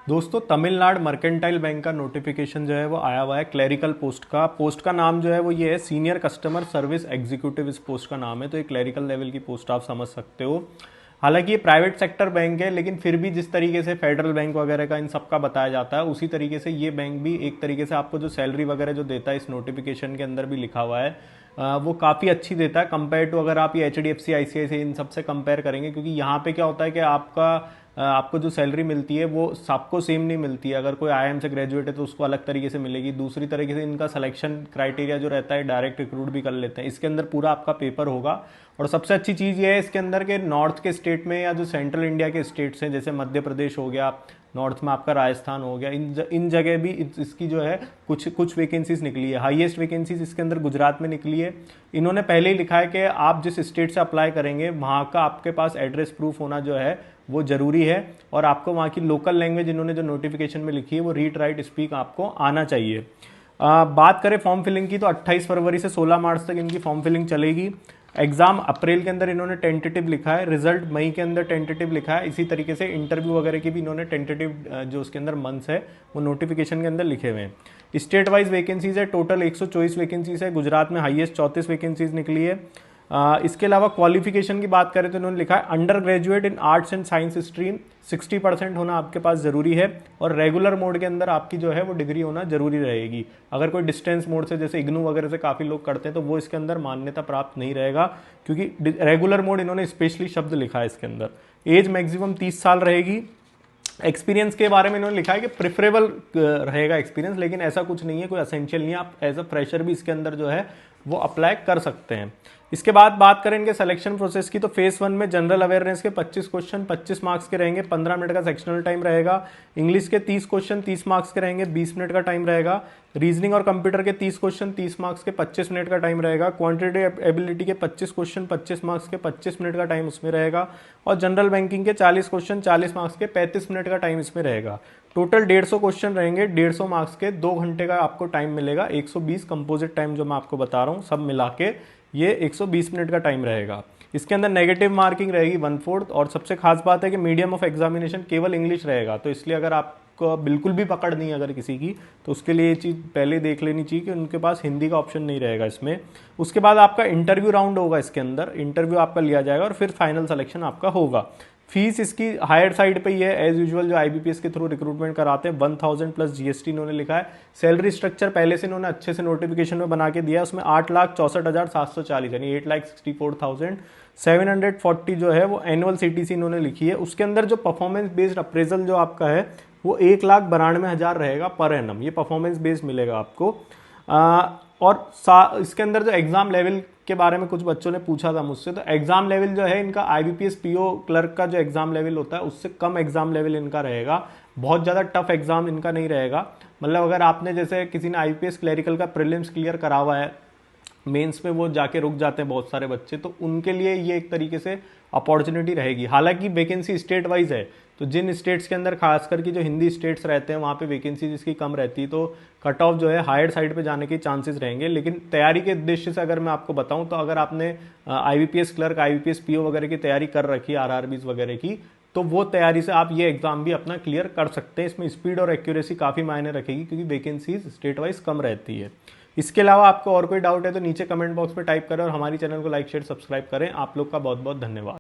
दोस्तों Tamil Nadu mercantile bank का notification जो है वो आया हुआ है क्लरिकल पोस्ट का नाम जो है वो ये है सीनियर कस्टमर सर्विस एग्जीक्यूटिव। इस पोस्ट का नाम है, तो एक क्लरिकल लेवल की पोस्ट आप समझ सकते हो। हालांकि ये प्राइवेट सेक्टर बैंक है, लेकिन फिर भी जिस तरीके से फेडरल बैंक वगैरह का इन सब का बताया जाता है उसी तरीके से ये बैंक भी एक तरीके से आपको जो सैलरी वगैरह जो देता है, इस नोटिफिकेशन के अंदर भी लिखा हुआ है वो काफ़ी अच्छी देता है कंपेयर टू अगर आप ये HDFC ICICI इन सब से कंपेयर करेंगे। क्योंकि यहाँ पे क्या होता है कि आपको जो सैलरी मिलती है वो सबको सेम नहीं मिलती है। अगर कोई IIM से ग्रेजुएट है तो उसको अलग तरीके से मिलेगी। दूसरी तरीके से इनका सिलेक्शन क्राइटेरिया जो रहता है डायरेक्ट रिक्रूट भी कर लेते हैं। इसके अंदर पूरा आपका पेपर होगा। और सबसे अच्छी चीज़ ये है इसके अंदर के नॉर्थ के स्टेट में या जो सेंट्रल इंडिया के स्टेट्स हैं, जैसे मध्य प्रदेश हो गया, नॉर्थ में आपका राजस्थान हो गया, इन जगह भी इसकी जो है कुछ कुछ वैकेंसीज निकली है। हाईएस्ट वैकेंसीज इसके अंदर गुजरात में निकली है। इन्होंने पहले ही लिखा है कि आप जिस स्टेट से अप्लाई करेंगे वहाँ का आपके पास एड्रेस प्रूफ होना जो है वो जरूरी है। और आपको वहाँ की लोकल लैंग्वेज इन्होंने जो नोटिफिकेशन में लिखी है वो रीड राइट स्पीक आपको आना चाहिए। बात करें फॉर्म फिलिंग की तो 28 फरवरी से 16 मार्च तक इनकी फॉर्म फिलिंग चलेगी। एग्जाम अप्रैल के अंदर इन्होंने टेंटेटिव लिखा है, रिजल्ट मई के अंदर टेंटेटिव लिखा है। इसी तरीके से इंटरव्यू वगैरह की भी इन्होंने टेंटेटिव जो उसके अंदर मंथ्स है वो नोटिफिकेशन के अंदर लिखे हुए हैं। स्टेट वाइज वैकेंसीज है, टोटल 124 वैकेंसीज है। गुजरात में हाईएस्ट 34 वैकेंसीज निकली है। इसके अलावा क्वालिफिकेशन की बात करें तो इन्होंने लिखा है under graduate in arts and science stream 60% होना आपके पास जरूरी है। और रेगुलर मोड के अंदर आपकी जो है वो डिग्री होना जरूरी रहेगी। अगर कोई डिस्टेंस मोड से जैसे इग्नू वगैरह से काफ़ी लोग करते हैं तो वो इसके अंदर मान्यता प्राप्त नहीं रहेगा, क्योंकि रेगुलर मोड इन्होंने स्पेशली शब्द लिखा है इसके अंदर। एज मैक्सिमम 30 साल रहेगी। एक्सपीरियंस के बारे में इन्होंने लिखा है कि प्रेफरेबल रहेगा एक्सपीरियंस, लेकिन ऐसा कुछ नहीं है, कोई असेंशियल नहीं है। आप एज अ फ्रेशर भी इसके अंदर जो है वो अप्लाई कर सकते हैं। इसके बाद बात करें इनके सिलेक्शन प्रोसेस की तो फेज 1 में जनरल अवेयरनेस के 25 क्वेश्चन 25 मार्क्स के रहेंगे, 15 मिनट का सेक्शनल टाइम रहेगा। इंग्लिश के 30 क्वेश्चन 30 मार्क्स के रहेंगे, 20 मिनट का टाइम रहेगा। रीजनिंग और कंप्यूटर के 30 क्वेश्चन 30 मार्क्स के 25 मिनट का टाइम रहेगा। क्वांटिटेटिव एबिलिटी के 25 क्वेश्चन 25 मार्क्स के 25 मिनट का टाइम उसमें रहेगा। और जनरल बैंकिंग के 40 क्वेश्चन 40 मार्क्स के 35 मिनट का टाइम इसमें रहेगा। टोटल 150 क्वेश्चन रहेंगे, 150 मार्क्स के, 2 घंटे का आपको टाइम मिलेगा। 120 कंपोजिट टाइम जो मैं आपको बता रहा हूँ सब मिला के ये 120 मिनट का टाइम रहेगा। इसके अंदर नेगेटिव मार्किंग रहेगी 1/4। और सबसे खास बात है कि मीडियम ऑफ एग्जामिनेशन केवल इंग्लिश रहेगा। तो इसलिए अगर आपको बिल्कुल भी पकड़ नहीं है अगर किसी की, तो उसके लिए ये चीज़ पहले देख लेनी चाहिए कि उनके पास हिंदी का ऑप्शन नहीं रहेगा इसमें। उसके बाद आपका इंटरव्यू राउंड होगा, इसके अंदर इंटरव्यू आपका लिया जाएगा और फिर फाइनल सिलेक्शन आपका होगा। फीस इसकी हायर साइड पे ही है एज यूजुअल, जो IBPS के थ्रू रिक्रूटमेंट कराते हैं 1000 प्लस GST इन्होंने लिखा है। सैलरी स्ट्रक्चर पहले से इन्होंने अच्छे से नोटिफिकेशन में बना के दिया है। उसमें 8,64,740 यानी 8,64,740 जो है वो एनुअल CTC इन्होंने लिखी है। उसके अंदर जो परफॉर्मेंस बेस्ड अप्रेजल जो आपका है वो 1,92,000 रहेगा पर एनम। ये परफॉर्मेंस बेस्ड मिलेगा आपको। और इसके अंदर जो एग्जाम लेवल के बारे में कुछ बच्चों ने पूछा था मुझसे, तो एग्जाम लेवल जो है इनका IBPS PO क्लर्क का जो एग्जाम लेवल होता है उससे कम एग्जाम लेवल इनका रहेगा। बहुत ज़्यादा टफ एग्जाम इनका नहीं रहेगा। मतलब अगर आपने जैसे किसी ने IPS क्लरिकल का प्रीलिम्स क्लियर करा हुआ है, मेंस में वो जाके रुक जाते हैं बहुत सारे बच्चे, तो उनके लिए ये एक तरीके से अपॉर्चुनिटी रहेगी। हालांकि वैकेंसी स्टेट वाइज है, तो जिन स्टेट्स के अंदर खासकर की जो हिंदी स्टेट्स रहते हैं वहाँ पे वैकेंसी जिसकी कम रहती है तो कट ऑफ जो है हायर साइड पे जाने के चांसेस रहेंगे। लेकिन तैयारी के उद्देश्य से अगर मैं आपको बताऊं तो अगर आपने IBPS क्लर्क IBPS PO वगैरह की तैयारी कर रखी है, RRBs वगैरह की, तो वो तैयारी से आप ये एग्जाम भी अपना क्लियर कर सकते हैं। इसमें स्पीड और एक्यूरेसी काफ़ी मायने रखेगी क्योंकि वैकेंसीज स्टेट वाइज कम रहती है। इसके अलावा आपको और कोई डाउट है तो नीचे कमेंट बॉक्स में टाइप करें और हमारी चैनल को लाइक शेयर सब्सक्राइब करें। आप लोग का बहुत बहुत धन्यवाद।